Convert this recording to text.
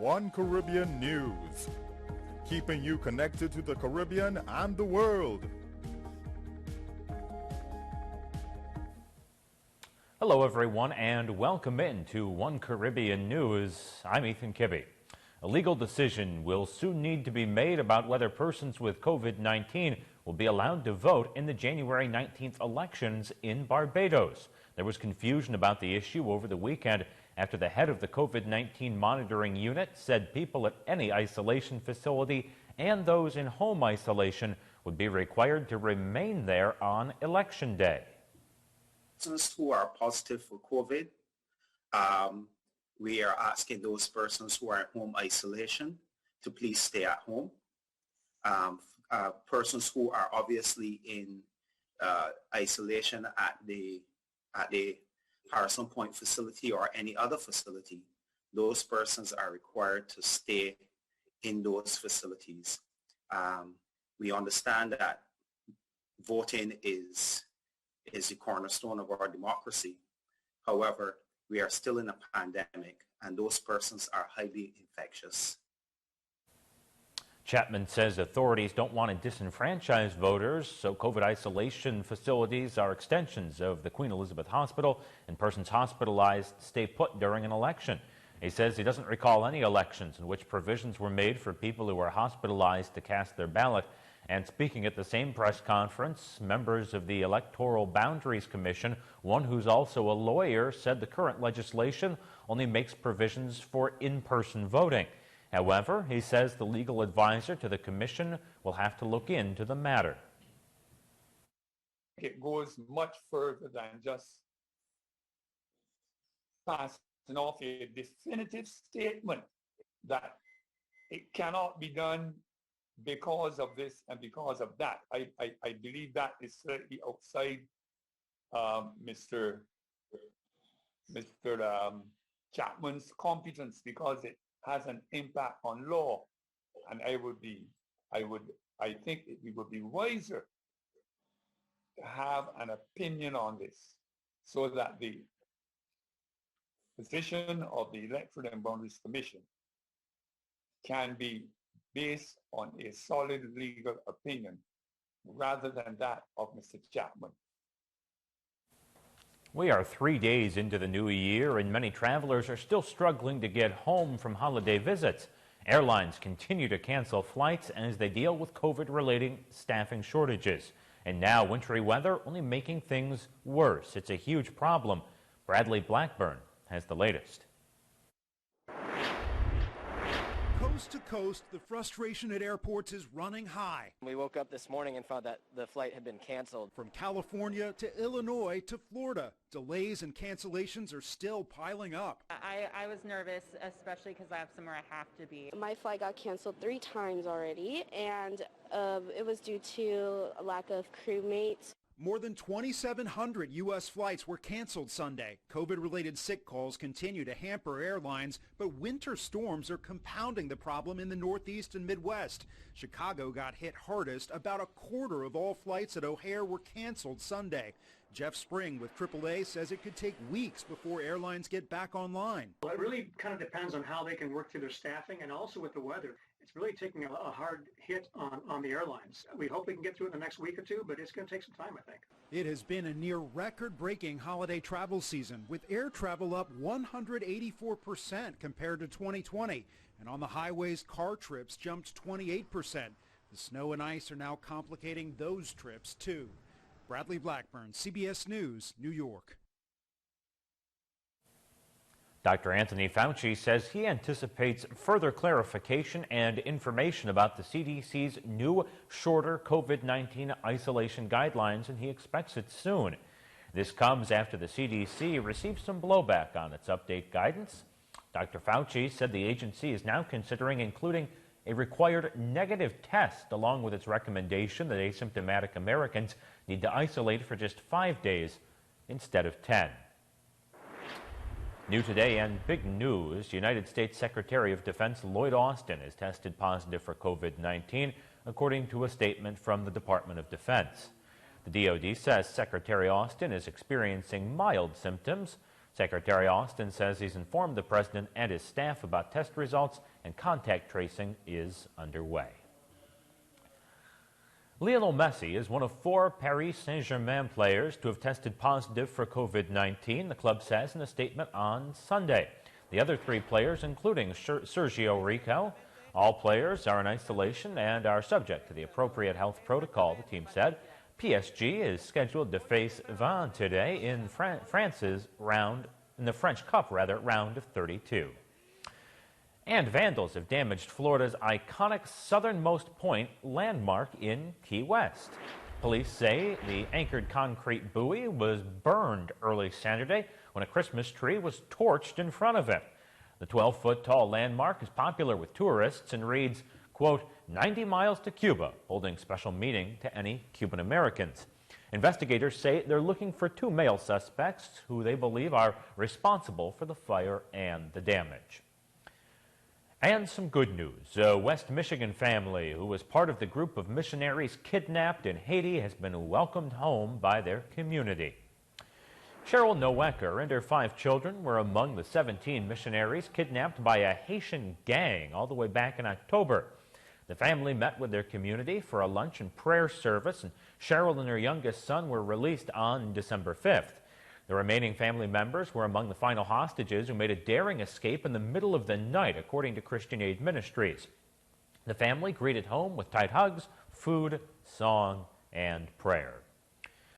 One Caribbean News, keeping you connected to the Caribbean and the world. Hello everyone and welcome in to One Caribbean News. I'm Ethan Kibbe. A legal decision will soon need to be made about whether persons with COVID-19 will be allowed to vote in the January 19th elections in Barbados. There was confusion about the issue over the weekend after the head of the COVID-19 monitoring unit said people at any isolation facility and those in home isolation would be required to remain there on Election Day. Persons who are positive for COVID, we are asking those persons who are in home isolation to please stay at home. Persons who are obviously in isolation at the Harrison Point facility or any other facility, those persons are required to stay in those facilities. We understand that voting is the cornerstone of our democracy. However, we are still in a pandemic and those persons are highly infectious. Chapman says authorities don't want to disenfranchise voters, so COVID isolation facilities are extensions of the Queen Elizabeth Hospital, and persons hospitalized stay put during an election. He says he doesn't recall any elections in which provisions were made for people who were hospitalized to cast their ballot. And speaking at the same press conference, members of the Electoral Boundaries Commission, one who's also a lawyer, said the current legislation only makes provisions for in-person voting. However, he says the legal advisor to the commission will have to look into the matter. It goes much further than just passing off a definitive statement that it cannot be done because of this and because of that. I believe that is certainly outside Mr. Chapman's competence because it has an impact on law, and I think it would be wiser to have an opinion on this so that the position of the Electoral and Boundaries Commission can be based on a solid legal opinion rather than that of Mr. Chapman. We are 3 days into the new year and many travelers are still struggling to get home from holiday visits. Airlines continue to cancel flights as they deal with COVID-related staffing shortages. And now wintry weather only making things worse. It's a huge problem. Bradley Blackburn has the latest. Coast to coast, the frustration at airports is running high. We woke up this morning and found that the flight had been canceled. From California to Illinois to Florida, delays and cancellations are still piling up. I was nervous, especially because I have somewhere I have to be. My flight got canceled 3 times already, and it was due to a lack of crewmates. More than 2,700 U.S. flights were canceled Sunday. COVID-related sick calls continue to hamper airlines, but winter storms are compounding the problem in the Northeast and Midwest. Chicago got hit hardest. About a quarter of all flights at O'Hare were canceled Sunday. Jeff Spring with AAA says it could take weeks before airlines get back online. Well, it really kind of depends on how they can work through their staffing and also with the weather. It's really taking a hard hit on the airlines. We hope we can get through it in the next week or two, but it's going to take some time, I think. It has been a near record-breaking holiday travel season, with air travel up 184% compared to 2020. And on the highways, car trips jumped 28%. The snow and ice are now complicating those trips, too. Bradley Blackburn, CBS News, New York. Dr. Anthony Fauci says he anticipates further clarification and information about the CDC's new, shorter COVID-19 isolation guidelines, and he expects it soon. This comes after the CDC received some blowback on its update guidance. Dr. Fauci said the agency is now considering including a required negative test along with its recommendation that asymptomatic Americans need to isolate for just 5 days instead of 10. New today and big news, United States Secretary of Defense Lloyd Austin has tested positive for COVID-19, according to a statement from the Department of Defense. The DoD says Secretary Austin is experiencing mild symptoms. Secretary Austin says he's informed the president and his staff about test results and contact tracing is underway. Lionel Messi is one of 4 Paris Saint-Germain players to have tested positive for COVID-19, the club says in a statement on Sunday. The other 3 players, including Sergio Rico, all players are in isolation and are subject to the appropriate health protocol, the team said. PSG is scheduled to face Vannes today in the French Cup, round of 32. And vandals have damaged Florida's iconic southernmost point landmark in Key West. Police say the anchored concrete buoy was burned early Saturday when a Christmas tree was torched in front of it. The 12-foot-tall landmark is popular with tourists and reads, quote, 90 miles to Cuba, holding special meaning to any Cuban Americans. Investigators say they're looking for 2 male suspects who they believe are responsible for the fire and the damage. And some good news. A West Michigan family who was part of the group of missionaries kidnapped in Haiti has been welcomed home by their community. Cheryl Noecker and her 5 children were among the 17 missionaries kidnapped by a Haitian gang all the way back in October. The family met with their community for a lunch and prayer service, and Cheryl and her youngest son were released on December 5th. The remaining family members were among the final hostages who made a daring escape in the middle of the night, according to Christian Aid Ministries. The family greeted home with tight hugs, food, song, and prayers.